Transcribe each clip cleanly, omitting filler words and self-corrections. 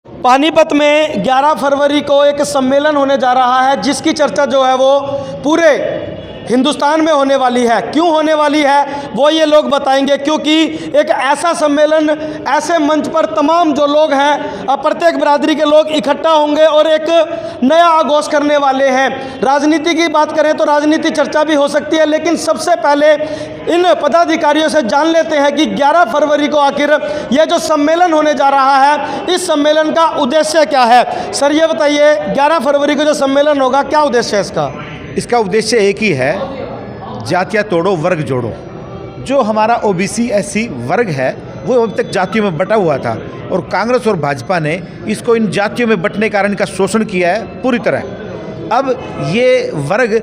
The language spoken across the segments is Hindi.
पानीपत में 11 फरवरी को एक सम्मेलन होने जा रहा है जिसकी चर्चा जो है वो पूरे हिंदुस्तान में होने वाली है। क्यों होने वाली है वो ये लोग बताएंगे, क्योंकि एक ऐसा सम्मेलन, ऐसे मंच पर तमाम जो लोग हैं, प्रत्येक बिरादरी के लोग इकट्ठा होंगे और एक नया आगोश करने वाले हैं। राजनीति की बात करें तो राजनीति चर्चा भी हो सकती है, लेकिन सबसे पहले इन पदाधिकारियों से जान लेते हैं कि 11 फरवरी को आखिर यह जो सम्मेलन होने जा रहा है, इस सम्मेलन का उद्देश्य क्या है। सर ये बताइए, 11 फरवरी को जो सम्मेलन होगा क्या उद्देश्य है इसका? इसका उद्देश्य एक ही है, जातियाँ तोड़ो वर्ग जोड़ो। जो हमारा ओबीसी एससी वर्ग है वो अब तक जातियों में बटा हुआ था और कांग्रेस और भाजपा ने इसको इन जातियों में बंटने के कारण इनका शोषण किया है पूरी तरह। अब ये वर्ग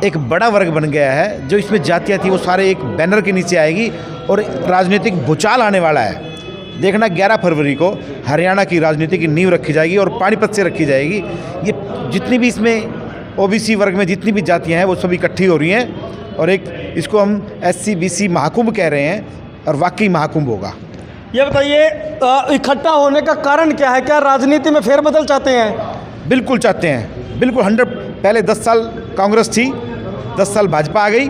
एक बड़ा वर्ग बन गया है। जो इसमें जातियाँ थी वो सारे एक बैनर के नीचे आएगी और राजनीतिक भूचाल आने वाला है। देखना 11 फरवरी को हरियाणा की राजनीति की नींव रखी जाएगी और पानीपत से रखी जाएगी। ये जितनी भी इसमें ओबीसी वर्ग में जितनी भी जातियां हैं वो सब इकट्ठी हो रही हैं और एक इसको हम एससी बीसी महाकुंभ कह रहे हैं और वाकई महाकुंभ होगा। ये बताइए, इकट्ठा होने का कारण क्या है? क्या राजनीति में फेरबदल चाहते हैं? बिल्कुल चाहते हैं, बिल्कुल 100। पहले 10 साल कांग्रेस थी, 10 साल भाजपा आ गई,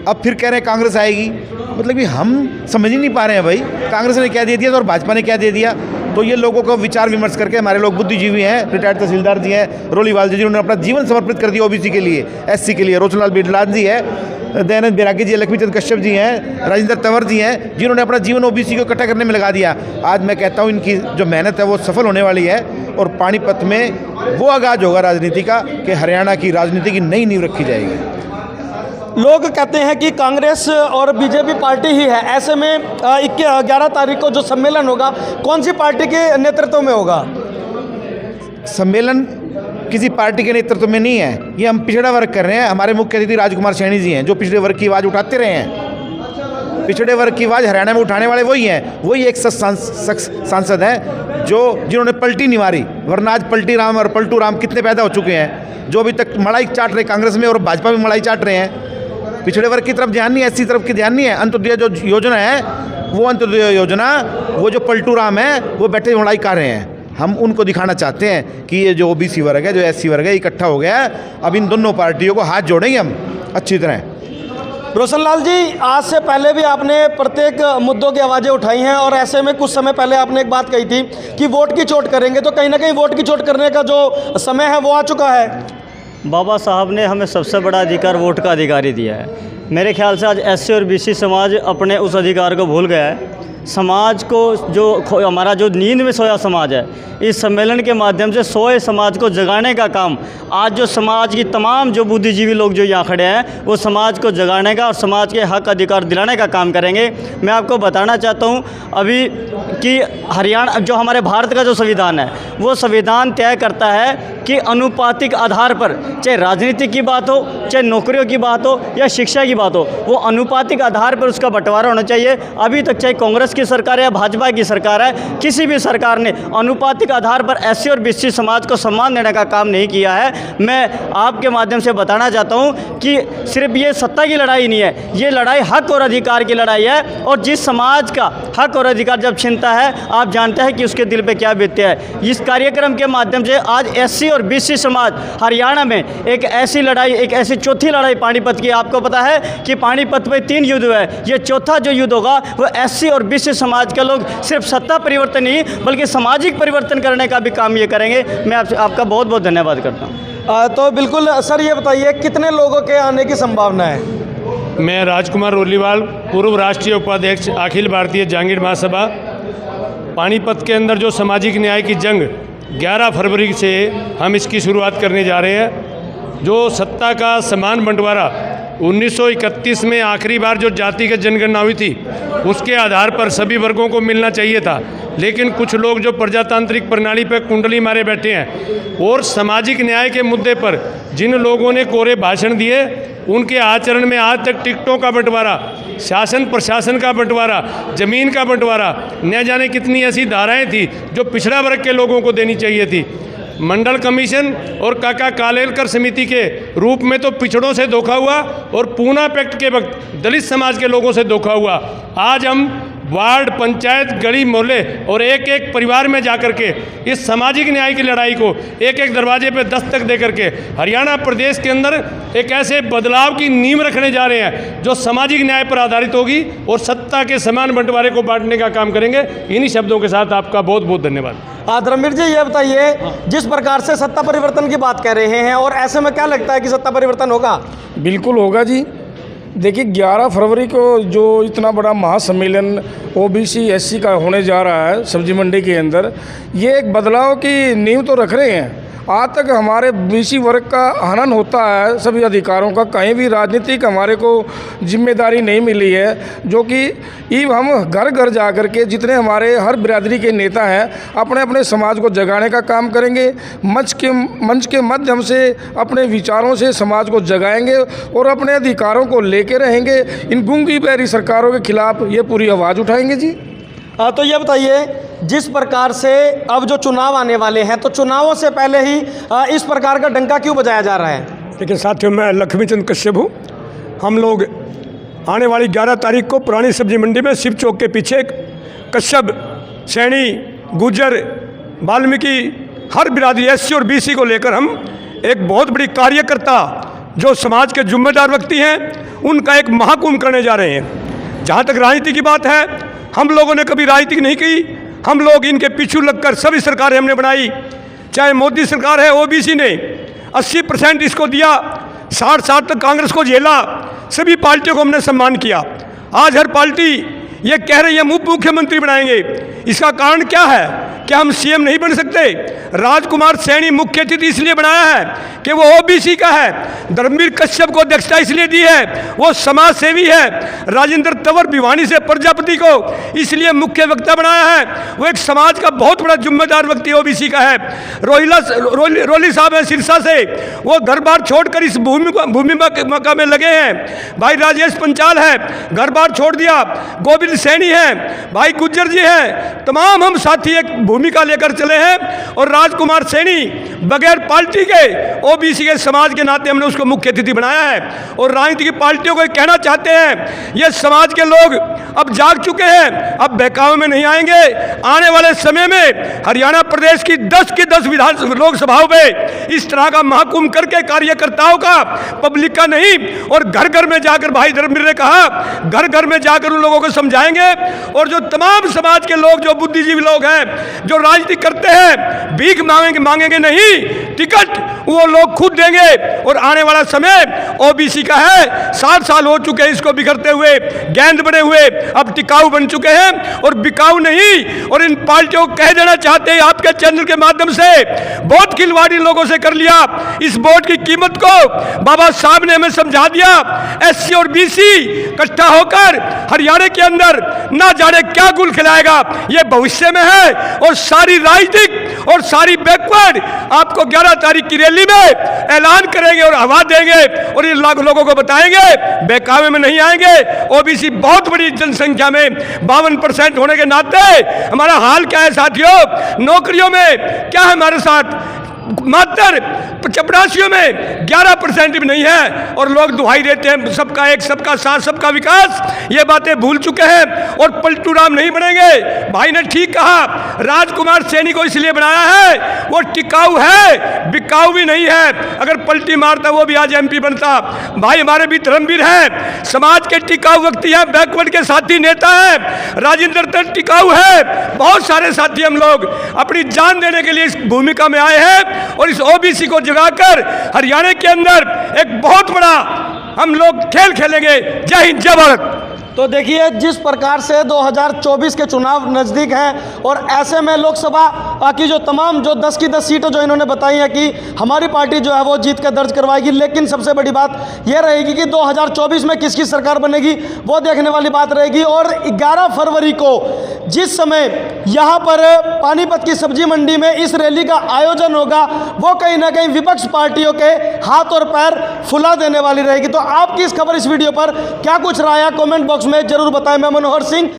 अब फिर कह रहे हैं कांग्रेस आएगी। मतलब कि हम समझ ही नहीं पा रहे हैं भाई, कांग्रेस ने क्या दे दिया और भाजपा ने क्या दे दिया। तो ये लोगों को विचार विमर्श करके, हमारे लोग बुद्धिजीवी हैं, रिटायर्ड तहसीलदार जी हैं, रोलीवाल जी जिन्होंने अपना जीवन समर्पित कर दिया ओबीसी के लिए, एससी के लिए, रोशनलाल बिडलान जी है, दयानंद बैरागी जी, लक्ष्मीचंद कश्यप जी हैं, राजेंद्र तंवर जी हैं, जिन्होंने अपना जीवन ओबीसी को इकट्ठा करने में लगा दिया। आज मैं कहता हूँ इनकी जो मेहनत है वो सफल होने वाली है और पानीपत में वो आगाज होगा राजनीति का कि हरियाणा की राजनीति की नई नींव रखी जाएगी। लोग कहते हैं कि कांग्रेस और बीजेपी पार्टी ही है। ऐसे में 11 तारीख को जो सम्मेलन होगा कौन सी पार्टी के नेतृत्व में होगा? सम्मेलन किसी पार्टी के नेतृत्व में नहीं है, ये हम पिछड़ा वर्ग कर रहे हैं। हमारे मुख्य अतिथि राजकुमार सैनी जी हैं जो पिछड़े वर्ग की आवाज़ उठाते रहे हैं। पिछड़े वर्ग की आवाज़ हरियाणा में उठाने वाले वही हैं, वही एक सांसद हैं जिन्होंने पलटी नहीं मारी, वरना आज पलटी राम और पलटू राम कितने पैदा हो चुके हैं जो अभी तक मलाई चाट रहे कांग्रेस में और भाजपा में मलाई चाट रहे हैं। पिछड़े वर्ग की तरफ ध्यान नहीं है, एससी तरफ की ध्यान नहीं है। अंत्योदय जो योजना है वो अंत्योदय योजना, वो जो पलटू राम है वो बैठे मलाई कर रहे हैं। हम उनको दिखाना चाहते हैं कि ये जो ओबीसी वर्ग है, जो एससी वर्ग है, इकट्ठा हो गया है। अब इन दोनों पार्टियों को हाथ जोड़ेंगे हम अच्छी तरह। रोशनलाल जी, आज से पहले भी आपने प्रत्येक मुद्दों की आवाज़ें उठाई हैं और ऐसे में कुछ समय पहले आपने एक बात कही थी कि वोट की चोट करेंगे, तो कहीं ना कहीं वोट की चोट करने का जो समय है वो आ चुका है। बाबा साहब ने हमें सबसे बड़ा अधिकार वोट का अधिकार ही दिया है। मेरे ख्याल से आज एससी और बीसी समाज अपने उस अधिकार को भूल गया है। समाज को जो हमारा जो नींद में सोया समाज है, इस सम्मेलन के माध्यम से सोए समाज को जगाने का काम आज जो समाज की तमाम जो बुद्धिजीवी लोग जो यहाँ खड़े हैं वो समाज को जगाने का और समाज के हक अधिकार दिलाने का काम करेंगे। मैं आपको बताना चाहता हूँ अभी कि हरियाणा जो हमारे भारत का जो संविधान है वो संविधान तय करता है कि अनुपातिक आधार पर, चाहे राजनीति की बात हो, चाहे नौकरियों की बात हो या शिक्षा की बात हो, वो अनुपातिक आधार पर उसका बंटवारा होना चाहिए। अभी तक चाहे कांग्रेस की सरकार है या भाजपा की सरकार है, किसी भी सरकार ने अनुपातिक आधार पर एससी और बीसी समाज को सम्मान देने का काम नहीं किया है। मैं आपके माध्यम से बताना चाहता हूँ कि सिर्फ ये सत्ता की लड़ाई नहीं है, ये लड़ाई हक और अधिकार की लड़ाई है। और जिस समाज का हक और अधिकार जब छीनता है, आप जानते हैं कि उसके दिल पे क्या बीतती है। इस कार्यक्रम के माध्यम से आज एससी और बीसी समाज हरियाणा में एक ऐसी लड़ाई, एक ऐसी चौथी लड़ाई पानीपत की। आपको पता है कि पानीपत में 3 युद्ध हुए, ये चौथा जो युद्ध होगा वो एससी और बीसी समाज के लोग सिर्फ सत्ता परिवर्तन नहीं बल्कि सामाजिक परिवर्तन करने का भी काम ये करेंगे। मैं आपका बहुत बहुत धन्यवाद करता हूँ। तो बिल्कुल सर, ये बताइए कितने लोगों के आने की संभावना है? मैं राजकुमार रोलीवाल, पूर्व राष्ट्रीय उपाध्यक्ष अखिल भारतीय जहांगीर महासभा। पानीपत के अंदर जो सामाजिक न्याय की जंग 11 फरवरी से हम इसकी शुरुआत करने जा रहे हैं। जो सत्ता का समान बंटवारा 1931 में आखिरी बार जो जातिगत जनगणना हुई थी उसके आधार पर सभी वर्गों को मिलना चाहिए था, लेकिन कुछ लोग जो प्रजातांत्रिक प्रणाली पर कुंडली मारे बैठे हैं और सामाजिक न्याय के मुद्दे पर जिन लोगों ने कोरे भाषण दिए उनके आचरण में आज तक टिकटों का बंटवारा, शासन प्रशासन का बंटवारा, ज़मीन का बंटवारा, न जाने कितनी ऐसी धाराएं थी जो पिछड़ा वर्ग के लोगों को देनी चाहिए थी। मंडल कमीशन और काका कालेलकर समिति के रूप में तो पिछड़ों से धोखा हुआ और पूना पैक्ट के वक्त दलित समाज के लोगों से धोखा हुआ। आज हम वार्ड, पंचायत, गली, मोहल्ले और एक एक परिवार में जाकर के इस सामाजिक न्याय की लड़ाई को एक एक दरवाजे पे दस्तक दे करके हरियाणा प्रदेश के अंदर एक ऐसे बदलाव की नींव रखने जा रहे हैं जो सामाजिक न्याय पर आधारित होगी और सत्ता के समान बंटवारे को बांटने का काम करेंगे। इन्हीं शब्दों के साथ आपका बहुत बहुत धन्यवाद। धर्मवीर जी, ये बताइए, जिस प्रकार से सत्ता परिवर्तन की बात कर रहे हैं, और ऐसे में क्या लगता है कि सत्ता परिवर्तन होगा? बिल्कुल होगा जी। देखिए 11 फरवरी को जो इतना बड़ा महासम्मेलन ओबीसी एससी का होने जा रहा है सब्जी मंडी के अंदर, ये एक बदलाव की नींव तो रख रहे हैं। आज तक हमारे बीसी वर्ग का हनन होता है सभी अधिकारों का, कहीं भी राजनीतिक हमारे को जिम्मेदारी नहीं मिली है, जो कि हम घर घर जा कर के जितने हमारे हर बिरादरी के नेता हैं अपने अपने समाज को जगाने का काम करेंगे। मंच के माध्यम से अपने विचारों से समाज को जगाएंगे और अपने अधिकारों को लेके रहेंगे। इन गूंगी बहरी सरकारों के खिलाफ ये पूरी आवाज़ उठाएंगे जी। तो ये बताइए, जिस प्रकार से अब जो चुनाव आने वाले हैं, तो चुनावों से पहले ही इस प्रकार का डंका क्यों बजाया जा रहा है? देखिए साथियों, मैं लक्ष्मीचंद कश्यप हूँ। हम लोग आने वाली 11 तारीख को पुरानी सब्जी मंडी में शिव चौक के पीछे कश्यप, सैनी, गुजर, वाल्मीकि, हर बिरादरी एससी और बीसी को लेकर हम एक बहुत बड़ी कार्यकर्ता जो समाज के जिम्मेदार व्यक्ति हैं उनका एक महाकुंभ करने जा रहे हैं। जहाँ तक राजनीति की बात है, हम लोगों ने कभी राजनीति नहीं की। हम लोग इनके पीछे लगकर सभी सरकारें हमने बनाई, चाहे मोदी सरकार है, ओबीसी ने 80% इसको दिया, 60 साल तक कांग्रेस को झेला, सभी पार्टियों को हमने सम्मान किया। आज हर पार्टी ये कह रही है हम उप मुख्यमंत्री बनाएंगे। इसका कारण क्या है? क्या हम सीएम नहीं बन सकते? राजकुमार सैनी मुख्य अतिथि इसलिए बनाया है कि वो ओबीसी का है। धर्मवीर कश्यप को अध्यक्षता इसलिए दी है, वो समाज सेवी है। राजेंद्र तंवर भिवानी से प्रजापति को इसलिए मुख्य वक्ता बनाया है, वो एक समाज का बहुत बड़ा जिम्मेदार व्यक्ति ओबीसी का है। रोली साहब है सिरसा से, वो घर बार छोड़कर इस भूमिका में लगे हैं। भाई राजेश पंचाल है, घर बार छोड़ दिया। गोविंद सैनी है, भाई गुज्जर जी हैं, तमाम हम साथी एक भूमिका लेकर चले हैं। और राजकुमार सैनी बगैर पार्टी के ओबीसी के समाज के नाते हमने उसको मुख्य अतिथि बनाया है। और राजनीतिक पार्टियों को कहना चाहते हैं, ये समाज के लोग अब जाग चुके हैं, अब बहकावे में नहीं आएंगे। आने वाले समय में हरियाणा प्रदेश की 10 की 10 विधान लोकसभाओं में इस तरह का महाकुंभ करके कार्यकर्ताओं का, पब्लिक का नहीं, और घर घर में जाकर, भाई धर्मवीर ने कहा, घर घर में जाकर उन लोगों को समझाएंगे। और जो तमाम समाज के लोग, जो बुद्धिजीवी लोग हैं, जो राजनीति करते हैं, भीख मांगेंगे नहीं, टिकट वो लोग खुद देंगे। और आने वाला समय ओबीसी का है, 60 साल हो चुके हैं इसको बिखरते हुए, गेंद बने हुए, अब टिकाऊ बन चुके हैं और बिकाऊ नहीं। और इन पार्टियों को कह देना चाहते हैं आपके चैनल के माध्यम से, बहुत खिलवाड़ी लोगों से कर लिया। इस वोट की कीमत को बाबा साहब ने हमें समझा दिया। एससी और बीसी इकट्ठा होकर हरियाणा के अंदर ना जाने क्या गुल खिलाएगा, ये भविष्य में है। और सारी राजनीतिक और सारी बैकवर्ड आपको 11 तारीख की रैली में ऐलान करेंगे और हवा देंगे और इन लोगों को बताएंगे बहकावे में नहीं आएंगे। ओबीसी बहुत बड़ी जनसंख्या में 52% होने के नाते हमारा हाल क्या है साथियों? नौकरियों में क्या है हमारे साथ? मात्र 84 में 11% भी नहीं है। और लोग दुहाई देते हैं सबका एक, सबका साथ, सबका विकास, ये बातें भूल चुके हैं और पलटू राम नहीं बनेंगे। भाई ने ठीक कहा, राजकुमार सैनी को इसलिए बनाया है, वो टिकाऊ है, बिकाऊ भी नहीं है। अगर पलटी मारता वो भी आज एमपी बनता। भाई हमारे भी धर्मवीर हैं, समाज के टिकाऊ व्यक्ति हैं, बैकवर्ड के साथी नेता हैं। राजेंद्र तंवर टिकाऊ है, बहुत सारे साथी हम लोग अपनी जान देने के लिए इस भूमिका में आए हैं। और इस ओबीसी को जगाकर हरियाणा के अंदर एक बहुत बड़ा हम लोग खेल खेलेंगे। जय हिंद, जय भारत। तो देखिए, जिस प्रकार से 2024 के चुनाव नज़दीक हैं और ऐसे में लोकसभा की जो तमाम 10 की 10 सीटें जो इन्होंने बताई हैं कि हमारी पार्टी जो है वो जीत कर दर्ज करवाएगी, लेकिन सबसे बड़ी बात यह रहेगी कि 2024 में किसकी सरकार बनेगी वो देखने वाली बात रहेगी। और 11 फरवरी को जिस समय यहाँ पर पानीपत की सब्जी मंडी में इस रैली का आयोजन होगा, वो कहीं ना कहीं विपक्ष पार्टियों के हाथ और पैर फुला देने वाली रहेगी। तो आपकी इस खबर, इस वीडियो पर क्या कुछ राय है, कमेंट बॉक्स में जरूर बताएं। मैं मनोहर सिंह।